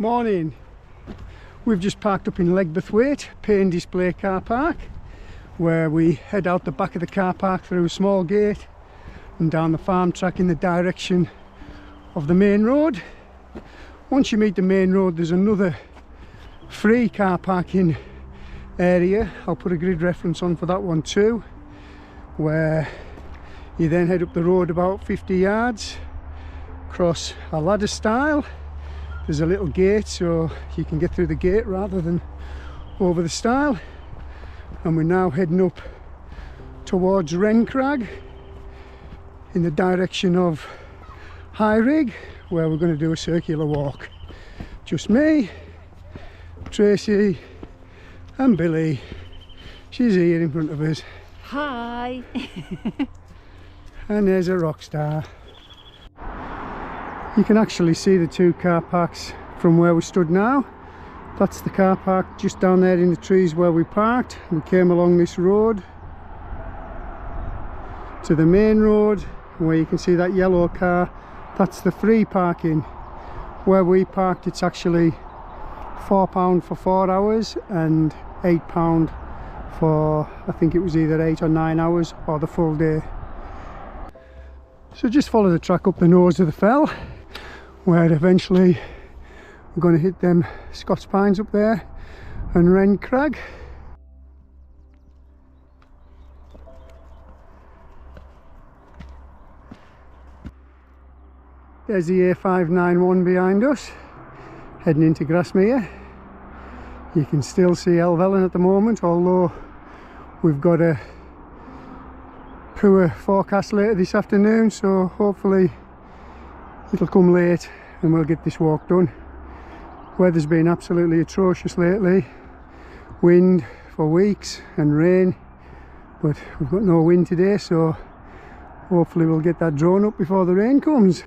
Morning. We've just parked up in Legburthwaite, pay and display car park, where we head out the back of the car park through a small gate and down the farm track in the direction of the main road. Once you meet the main road, there's another free car parking area. I'll put a grid reference on for that one too, where you then head up the road about 50 yards, cross a ladder stile. There's a little gate, so you can get through the gate rather than over the stile. And we're now heading up towards Wren Crag in the direction of Low Rigg, where we're going to do a circular walk. Just me, Tracy and Billy. She's here in front of us. Hi. And there's a rock star. You can actually see the two car parks from where we stood now. That's the car park just down there in the trees where we parked. We came along this road to the main road where you can see that yellow car. That's the free parking. Where we parked, it's actually £4 for 4 hours and £8 for, I think it was either 8 or 9 hours or the full day. So just follow the track up the nose of the fell, where eventually we're going to hit them Scots pines up there and Ren Crag. There's the A591 behind us, heading into Grasmere. You can still see Helvellyn at the moment, although we've got a poor forecast later this afternoon, so hopefully it'll come late and we'll get this walk done. Weather's been absolutely atrocious lately, wind for weeks and rain, but we've got no wind today, so hopefully we'll get that drawn up before the rain comes.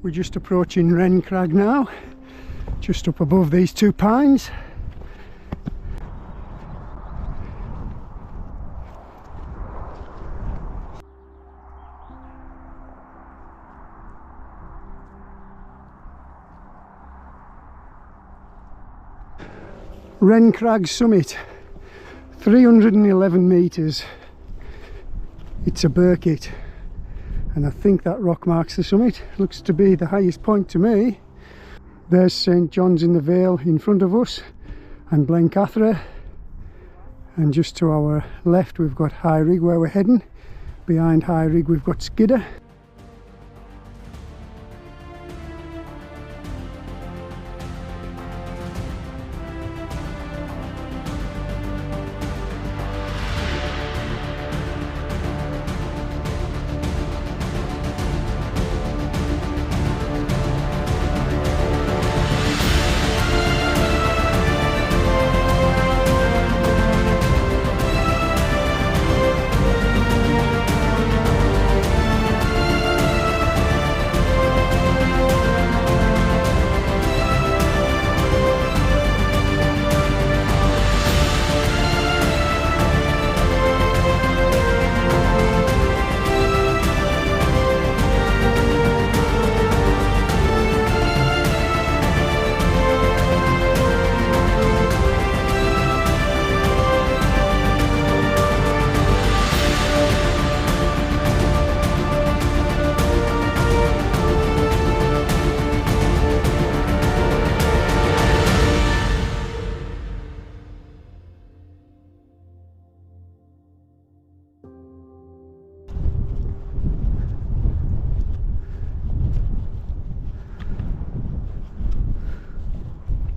We're just approaching Ren Crag now, just up above these two pines. Ren Crag summit, 311 metres. It's a Burkitt, and I think that rock marks the summit. Looks to be the highest point to me. There's St John's in the Vale in front of us, and Blencathra, and just to our left we've got High Rigg where we're heading. Behind High Rigg we've got Skidder.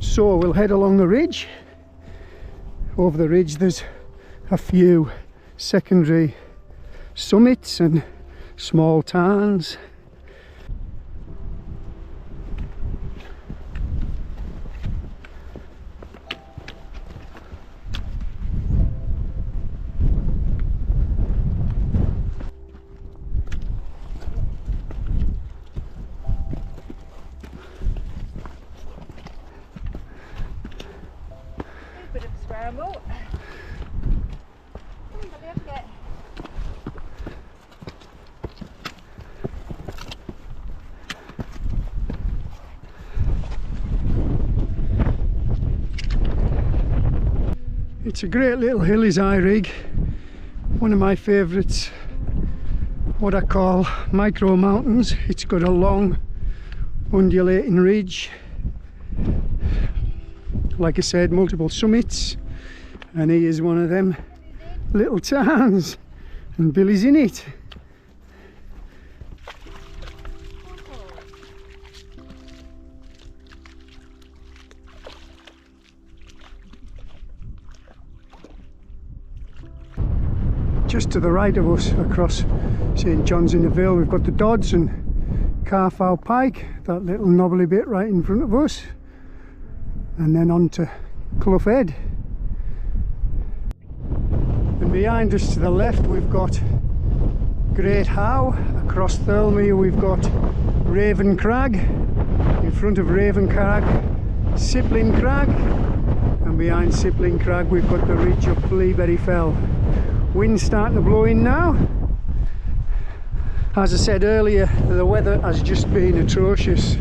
So we'll head along the ridge. Over the ridge there's a few secondary summits and small tarns. It's a great little hill is High Rigg, one of my favourites, what I call micro mountains. It's got a long undulating ridge, like I said, multiple summits, and he is one of them little tarns, and Billy's in it. Just to the right of us, across St John's in the Vale, we've got the Dodds and Carfow Pike, that little knobbly bit right in front of us, and then on to Clough Head. And behind us to the left we've got Great Howe. Across Thirlmere we've got Raven Crag. In front of Raven Crag, Sipling Crag, and behind Sipling Crag we've got the ridge up Bleaberry Fell. Wind's starting to blow in now. As I said earlier, the weather has just been atrocious.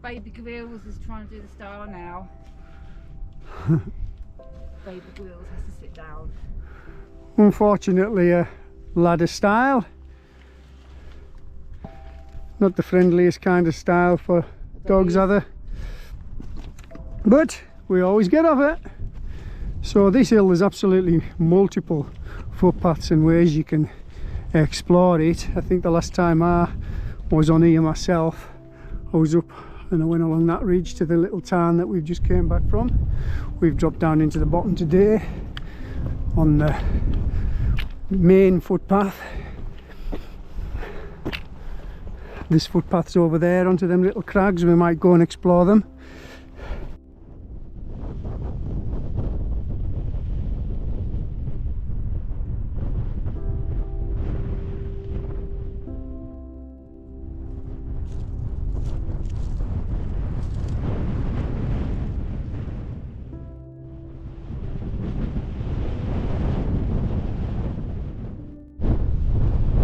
Baby Wheels is trying to do the star now. Baby Wheels has to sit down. Unfortunately, ladder style. Not the friendliest kind of style for dogs, are they? But we always get off it. So this hill is absolutely multiple footpaths and ways you can explore it. I think the last time I was on here myself, I was up and I went along that ridge to the little tarn that we've just came back from. We've dropped down into the bottom today on the main footpath. This footpath's over there onto them little crags. We might go and explore them.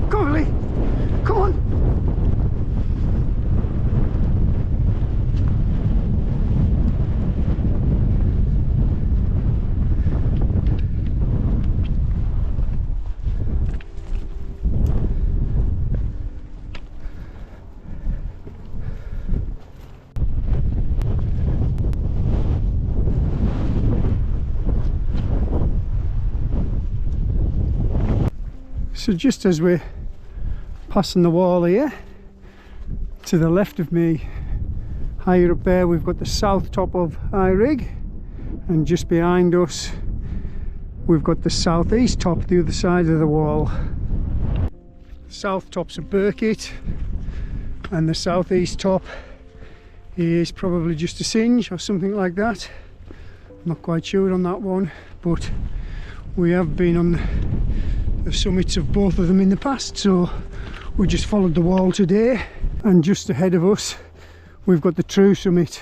Come on, Lee. Come on. So just as we're passing the wall here, to the left of me, higher up there, we've got the south top of Low Rigg, and just behind us we've got the southeast top, the other side of the wall. The south top's a Burkitt, and the southeast top is probably just a Singe or something like that. I'm not quite sure on that one, but we have been on the summits of both of them in the past, so we just followed the wall today. And just ahead of us we've got the true summit,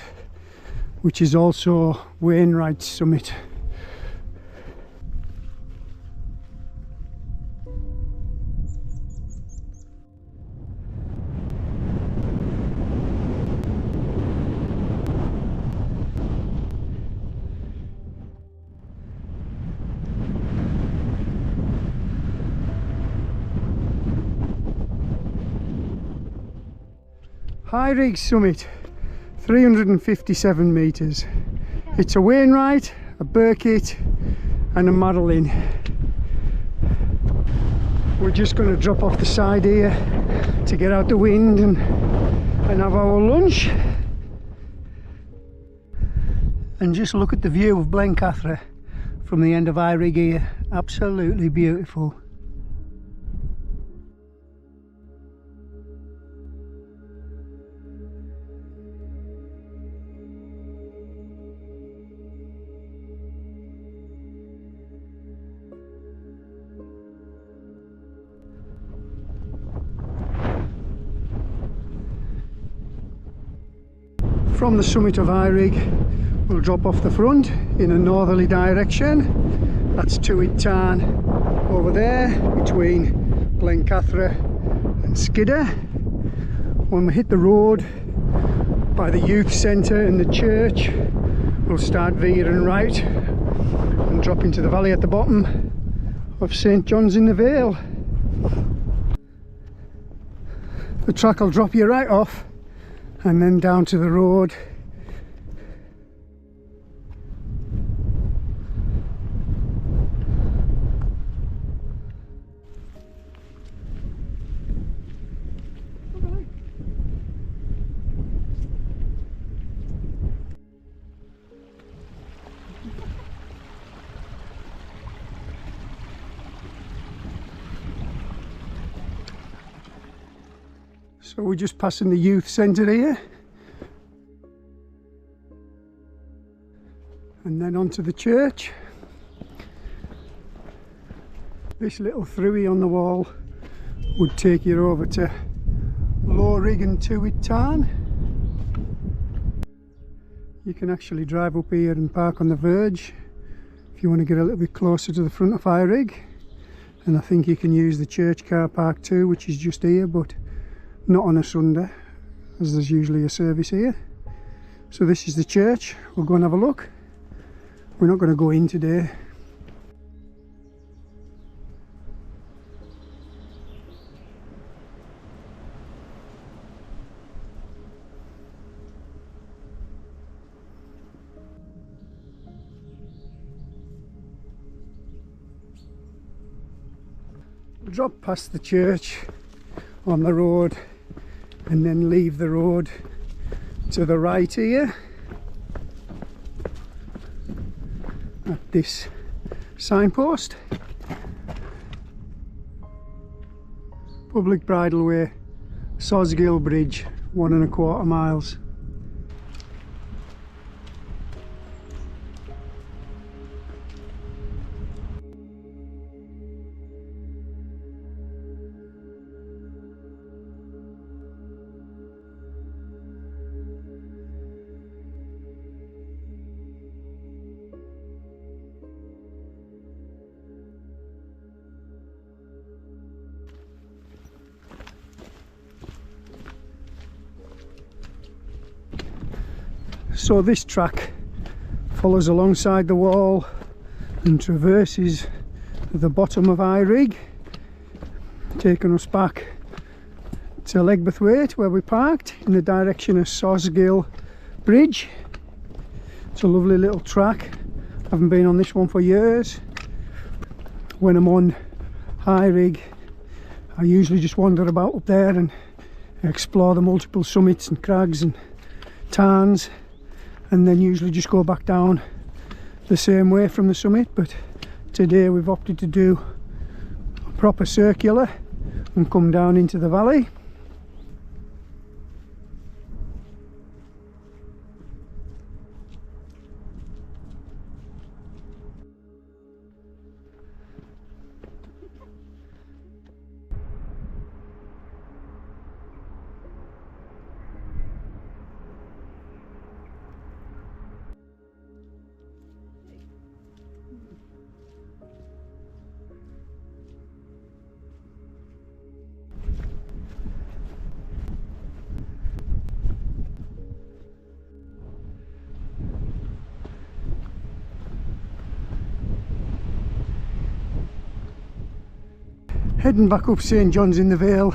which is also Wainwright's summit. Low Rigg summit, 357 metres. It's a Wainwright, a Burkitt and a Marilyn. We're just going to drop off the side here to get out the wind and have our lunch. And just look at the view of Blencathra from the end of Low Rigg here. Absolutely beautiful. From the summit of Low Rigg, we'll drop off the front in a northerly direction. That's Tewet Tarn over there between Blencathra and Skidder. When we hit the road by the youth centre and the church, we'll start veering right and drop into the valley at the bottom of St John's in the Vale. The track will drop you right off and then down to the road. So we're just passing the youth centre here, and then onto the church. This little throughie on the wall would take you over to Low Rigg and Tewet Tarn. You can actually drive up here and park on the verge if you want to get a little bit closer to the front of Low Rigg, and I think you can use the church car park too, which is just here, but not on a Sunday, as there's usually a service here. So this is the church. We'll go and have a look. We're not going to go in today. Drop past the church on the road and then leave the road to the right here at this signpost. Public bridleway, Sosgill Bridge, 1¼ miles. So this track follows alongside the wall and traverses the bottom of Low Rigg, taking us back to Legburthwaite where we parked in the direction of Sosgill Bridge. It's a lovely little track. I haven't been on this one for years. When I'm on Low Rigg, I usually just wander about up there and explore the multiple summits and crags and tarns, and then usually just go back down the same way from the summit. But today we've opted to do a proper circular and come down into the valley. Heading back up St John's in the Vale,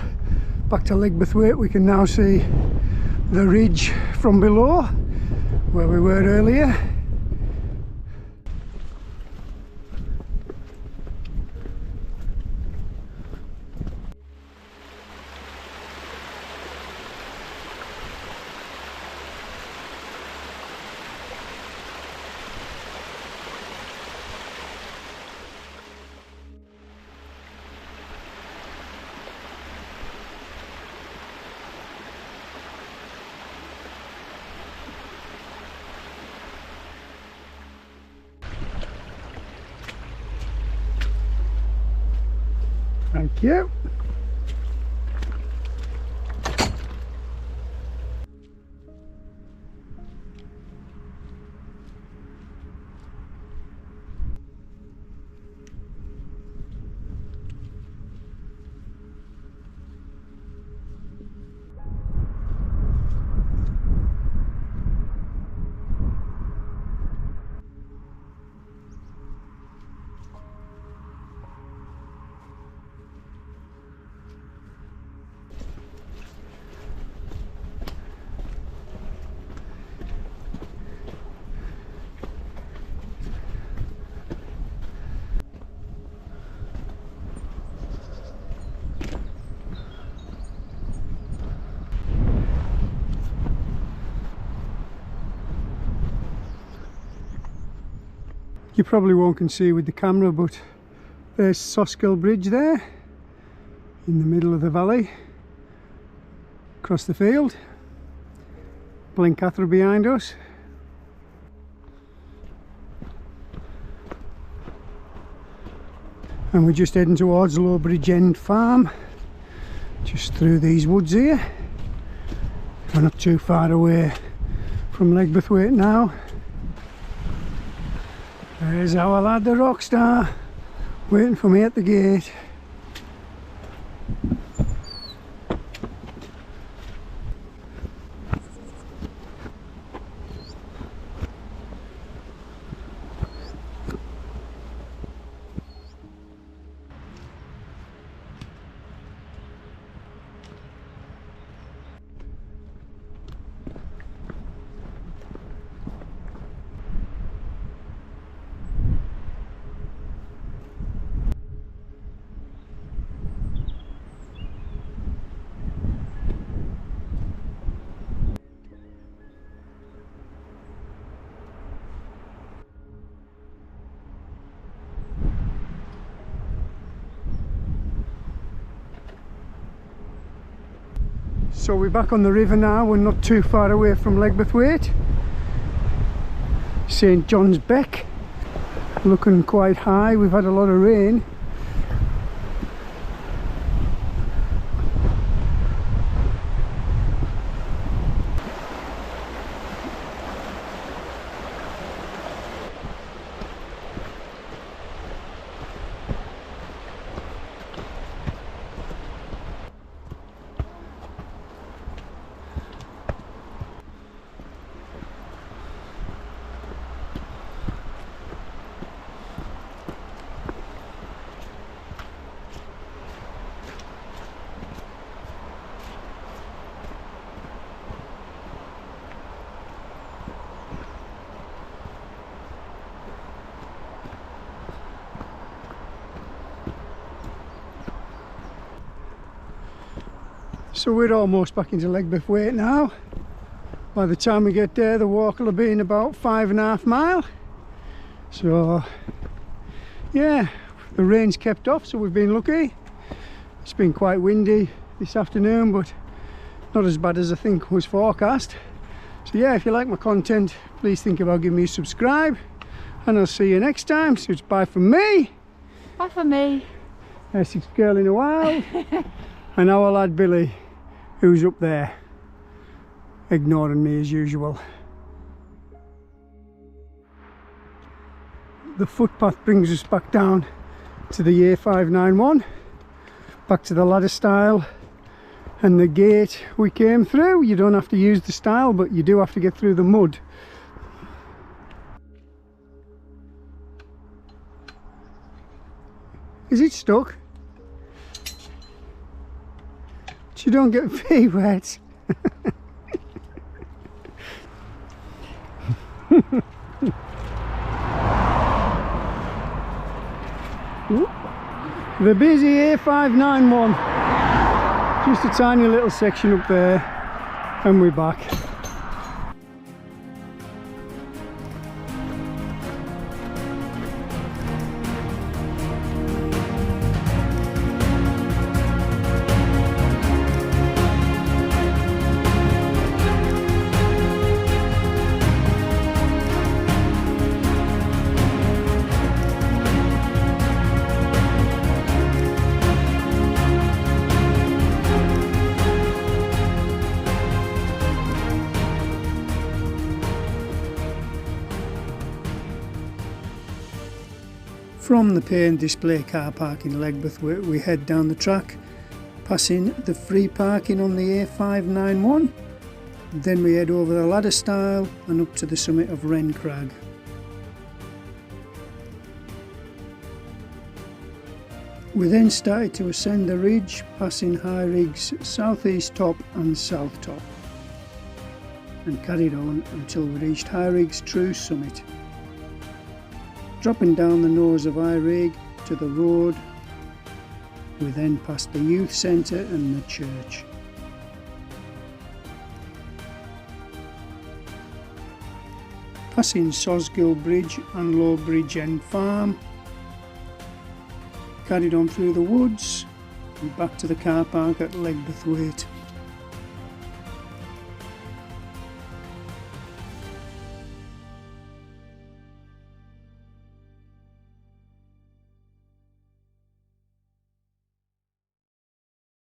back to Legburthwaite, we can now see the ridge from below where we were earlier. Thank you. You probably won't can see with the camera, but there's Sosgill Bridge there in the middle of the valley across the field. Blencathra behind us. And we're just heading towards Low Bridge End Farm, just through these woods here. We're not too far away from Legburthwaite now. There's our lad, the Rockstar, waiting for me at the gate. So we're back on the river now, we're not too far away from Legburthwaite. St John's Beck, looking quite high, we've had a lot of rain. So we're almost back into Legburthwaite now. By the time we get there, the walk will have been about 5.5 miles. So yeah, the rain's kept off, so we've been lucky. It's been quite windy this afternoon, but not as bad as I think was forecast. So yeah, if you like my content, please think about giving me a subscribe, and I'll see you next time. So it's bye from me. Bye from me. Essex girl in a while. And our lad Billy, who's up there, ignoring me as usual. The footpath brings us back down to the A591, back to the ladder stile and the gate we came through. You don't have to use the stile, but you do have to get through the mud. Is it stuck? You don't get feet wet. The busy A591. Just a tiny little section up there, and we're back. From the pay and display car park in Legburthwaite, we head down the track, passing the free parking on the A591. Then we head over the ladder stile and up to the summit of Ren Crag. We then started to ascend the ridge, passing High Rigg's southeast top and south top, and carried on until we reached High Rigg's true summit. Dropping down the nose of High Rigg to the road, we then passed the youth centre and the church. Passing Sosgill Bridge and Low Bridge End Farm, carried on through the woods and back to the car park at Legburthwaite.